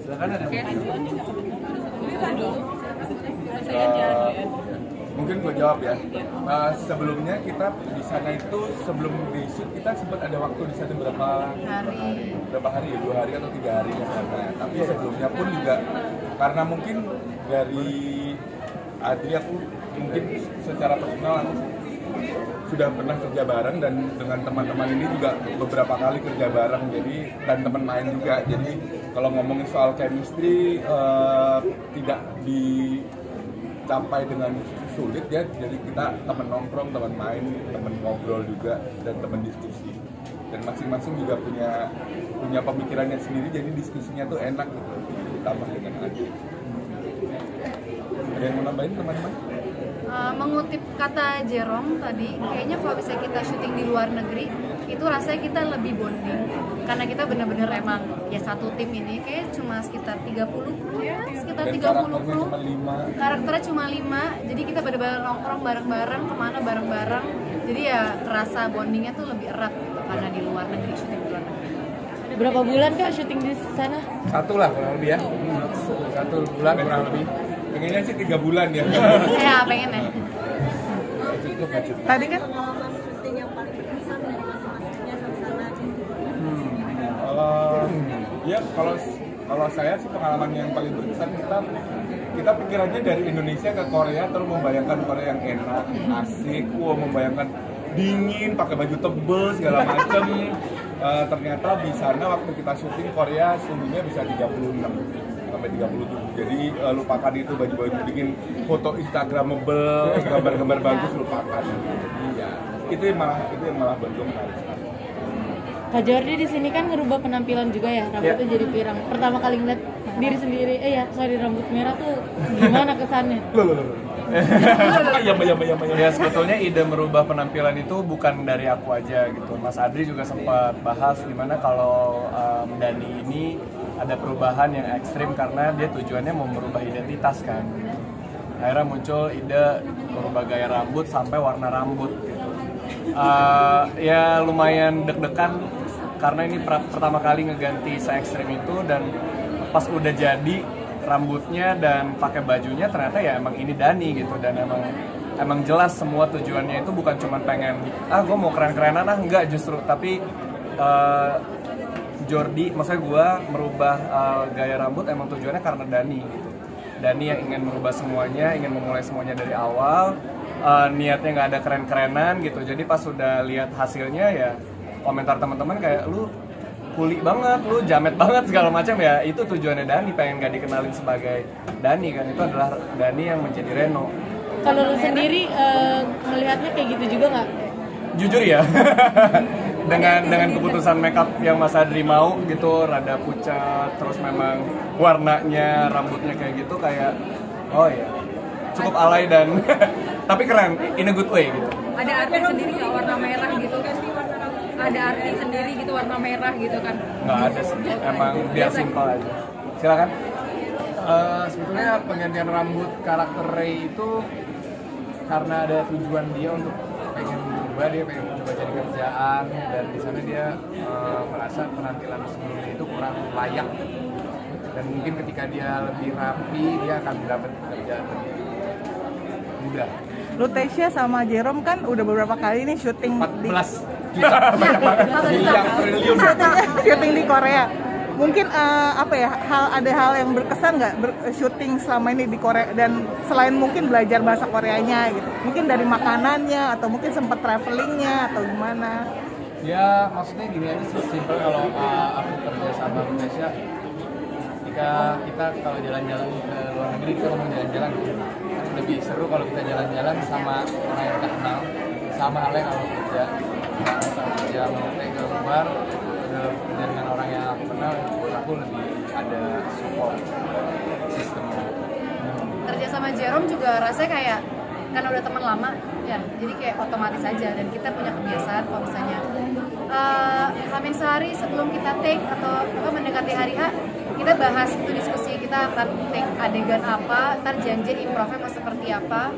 Silakan ada. Mungkin gue jawab ya. Sebelumnya kita di sana itu sebelum di shoot kita sempat ada waktu di sana berapa hari ya, 2 hari atau 3 hari di sana. Tapi sebelumnya pun juga karena mungkin dari Adri aku mungkin secara personal sudah pernah kerja bareng dan dengan teman-teman ini juga beberapa kali kerja bareng dan teman main juga. Jadi kalau ngomongin soal chemistry tidak dicapai dengan sulit ya. Jadi kita teman nongkrong, teman main, teman ngobrol juga dan teman diskusi. Dan masing-masing juga punya pemikirannya sendiri. Jadi diskusinya tuh enak gitu. Ditambah dengan Adri. Ada yang mau nambahin teman-teman? Mengutip kata Jerome tadi, kayaknya kalau bisa kita syuting di luar negeri itu rasanya kita lebih bonding karena kita benar-benar emang ya satu tim ini kayak cuma sekitar 30 kru ya, sekitar 30 kru, karakternya cuma 5, jadi kita benar-benar nongkrong bareng-bareng, kemana bareng-bareng, jadi ya rasa bondingnya tuh lebih erat gitu, karena di luar negeri, syuting di luar negeri. Berapa bulan Kak syuting di sana? 1 lah kurang lebih ya, 1 bulan kurang lebih. Pengennya sih 3 bulan ya. Ya pengen ya. Tadi kan syuting yang paling berkesan dari masing-masingnya sana. Ya kalau saya sih pengalaman yang paling berkesan kita pikirannya dari Indonesia ke Korea terus membayangkan Korea yang enak, asik, membayangkan dingin, pakai baju tebel segala macem. Ternyata di sana waktu kita syuting Korea suhunya bisa 36 sampai 37. Jadi lupakan itu baju-baju dingin, foto instagramable, gambar-gambar bagus lupakan. Jadi ya itu yang malah beruntung. Kak Jordi di sini kan ngerubah penampilan juga ya, rambutnya jadi pirang. Pertama kali ngeliat diri sendiri, rambut merah tuh gimana kesannya? Ya sebetulnya ide merubah penampilan itu bukan dari aku aja gitu. Mas Adri juga sempat bahas dimana kalau Dani ini ada perubahan yang ekstrim karena dia tujuannya mau merubah identitas kan. Akhirnya muncul ide merubah gaya rambut sampai warna rambut. Ya lumayan deg-degan karena ini pertama kali ngeganti se-ekstrim itu, dan pas udah jadi rambutnya dan pakai bajunya ternyata ya emang ini Dani gitu, dan emang jelas semua tujuannya itu bukan cuma pengen gue mau keren-kerenan enggak, justru tapi Jordi, maksudnya gue merubah gaya rambut emang tujuannya karena Dani gitu. Dani yang ingin merubah semuanya, ingin memulai semuanya dari awal, niatnya nggak ada keren-kerenan gitu. Jadi pas udah lihat hasilnya ya komentar teman-teman kayak lu kuli banget, lu jamet banget segala macam ya. Itu tujuannya Dani, pengen gak dikenalin sebagai Dani kan, itu adalah Dani yang menjadi Reno. Kalau lu sendiri melihatnya kayak gitu juga nggak? Jujur ya, dengan keputusan makeup yang Mas Adri mau gitu, rada pucat, terus memang warnanya rambutnya kayak gitu, kayak oh ya cukup alay dan tapi keren, in a good way gitu. Ada arti sendiri nggak warna merah gitu kan? Ada arti sendiri gitu warna merah gitu kan? Nggak ada sih, emang biar simpel aja. Silakan. Sebetulnya penggantian rambut karakter Ray itu karena ada tujuan dia untuk pengen berubah, dia pengen coba cari kerjaan, dan di sana dia merasa penampilan sebelumnya itu kurang layak, dan mungkin ketika dia lebih rapi dia akan dapat kerjaan lebih mudah. Lu Tasya sama Jerome kan udah beberapa kali nih syuting 14 juta banyak banget, miliar triliun syuting di Korea. Mungkin ada hal yang berkesan nggak syuting selama ini di Korea, dan selain mungkin belajar bahasa Koreanya gitu, mungkin dari makanannya atau mungkin sempat travelingnya atau gimana? Ya maksudnya gini aja sih, simple. Kalau aku kerja sama Indonesia, ketika kita kalau jalan-jalan ke luar negeri, kita ngomong jalan-jalan lebih seru kalau kita jalan-jalan sama orang yang kita kenal, sama halnya kalau kerja mau ke luar dengan orang yang aku kenal, aku lebih ada support sistemnya. Kerja sama Jerome juga rasanya kayak karena udah teman lama ya, jadi kayak otomatis aja, dan kita punya kebiasaan kalau misalnya Hamin sehari sebelum kita take atau apa mendekati hari H kita bahas itu diskusi, kita akan take adegan apa, ntar janjian improvnya mau seperti apa,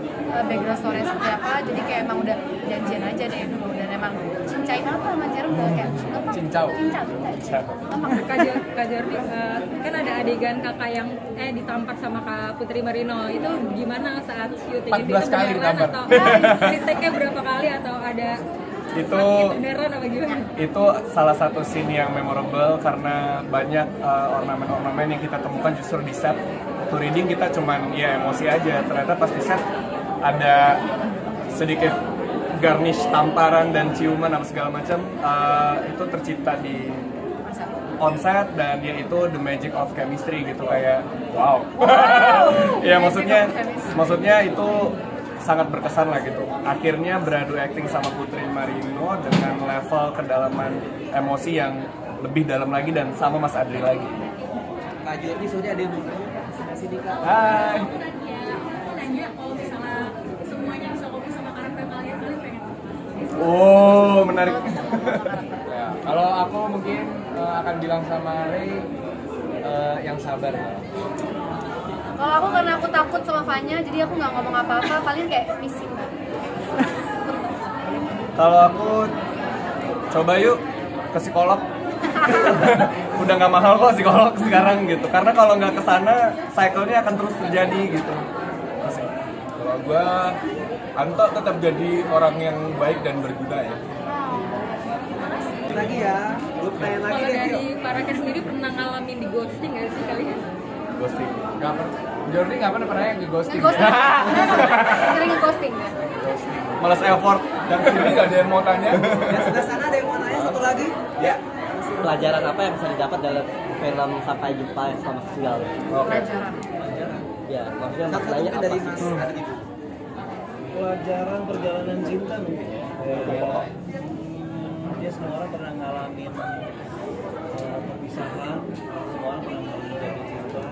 background story seperti apa, jadi kayak emang udah janjian aja deh dulu dan emang cincain apa sama Jerome udah kayak gampang. Cincau. Gampang. Kak Jordi, kan ada adegan kakak yang ditampar sama Kak Putri Marino, itu gimana saat syuting? 14 kali ditampar. Atau retake-nya berapa kali atau ada Itu beneran apa gimana? itu salah satu scene yang memorable karena banyak ornamen-ornamen yang kita temukan justru di set. Waktu reading kita cuman ya emosi aja, ternyata pas di set ada sedikit garnish tamparan dan ciuman apa segala macam, itu tercipta di on set dan ya itu the magic of chemistry gitu, kayak wow. Ya maksudnya itu sangat berkesan lah gitu. Akhirnya beradu acting sama Putri Marino dengan level kedalaman emosi yang lebih dalam lagi dan sama Mas Adri lagi. Kak Jordi, soalnya ada yang mau tanya sini Kak. Hai. Nanya kalau misalnya semuanya bisa kopi sama karakter kalian pengen apa? Oh, menarik. Ya, kalau aku mungkin akan bilang sama Ray yang sabar ya. Kalau aku karena aku takut sama Fanya, jadi aku nggak ngomong apa-apa, paling kayak missing lah. Kalau aku coba yuk ke psikolog. Udah nggak mahal kok psikolog sekarang gitu. Karena kalau nggak kesana, cycle-nya akan terus terjadi gitu. Kalau gue, Anto tetap jadi orang yang baik dan berguna ya. Lagi ya, gue pengen lagi Kalau deh. dari Paraka sendiri pernah ngalamin di ghosting nggak sih kalian? Ghosting. Nggak pernah. Jordi nggak pernah yang di ghosting. Ghosting. Sering ghosting ya. Malas effort. Dan sini nggak ada yang mau tanya. Dan sebelah sana ada yang mau nanya satu lagi. Ya. Pelajaran apa yang bisa didapat dalam film Sampai Jumpa sama Segal? Pelajaran. Ya, maksudnya Satu maknanya mungkin apa dari sih? Mas Adri. Pelajaran perjalanan cinta mungkin ya. Dia semua orang pernah ngalamin perpisahan, semua orang pernah menjadi cinta.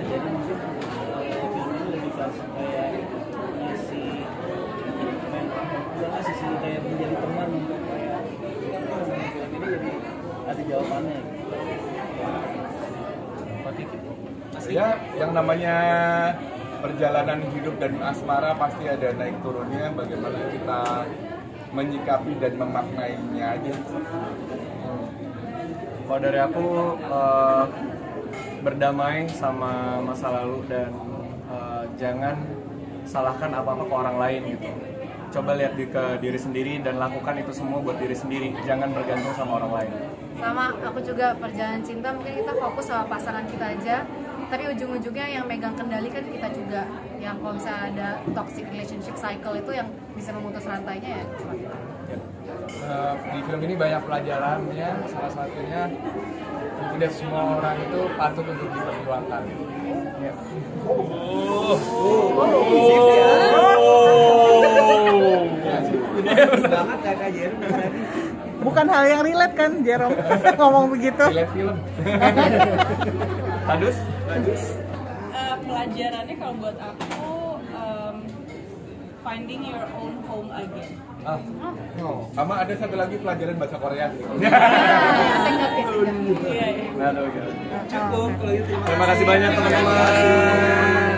Jadi mungkin film ini lebih kasih kayak ngasih ngasih sih kayak menjadi teman untuk kayak film ini jadi ada jawabannya. Ya, yang namanya perjalanan hidup dan asmara pasti ada naik turunnya. Bagaimana kita menyikapi dan memaknainya aja. Kalau dari aku berdamai sama masa lalu dan jangan salahkan apa-apa ke orang lain gitu. Coba lihat ke diri sendiri dan lakukan itu semua buat diri sendiri. Jangan bergantung sama orang lain. Sama aku juga perjalanan cinta mungkin kita fokus sama pasangan kita aja, tapi ujung-ujungnya yang megang kendali kan kita juga. Yang kalau misalnya ada toxic relationship cycle itu yang bisa memutus rantainya ya cuma kita. Di film ini banyak pelajarannya, salah satunya tidak semua orang itu patut untuk diperjuangkan. Ya. Banget Kakak Jerome dan Adri. Bukan hal yang relate kan Jerome ngomong begitu. Lihat film. Tadus? Pelajarannya kalau buat aku finding your own home again. Sama ada satu lagi pelajaran bahasa Korea. Iya. Nah, Cukup kalau gitu. terima kasih banyak teman-teman.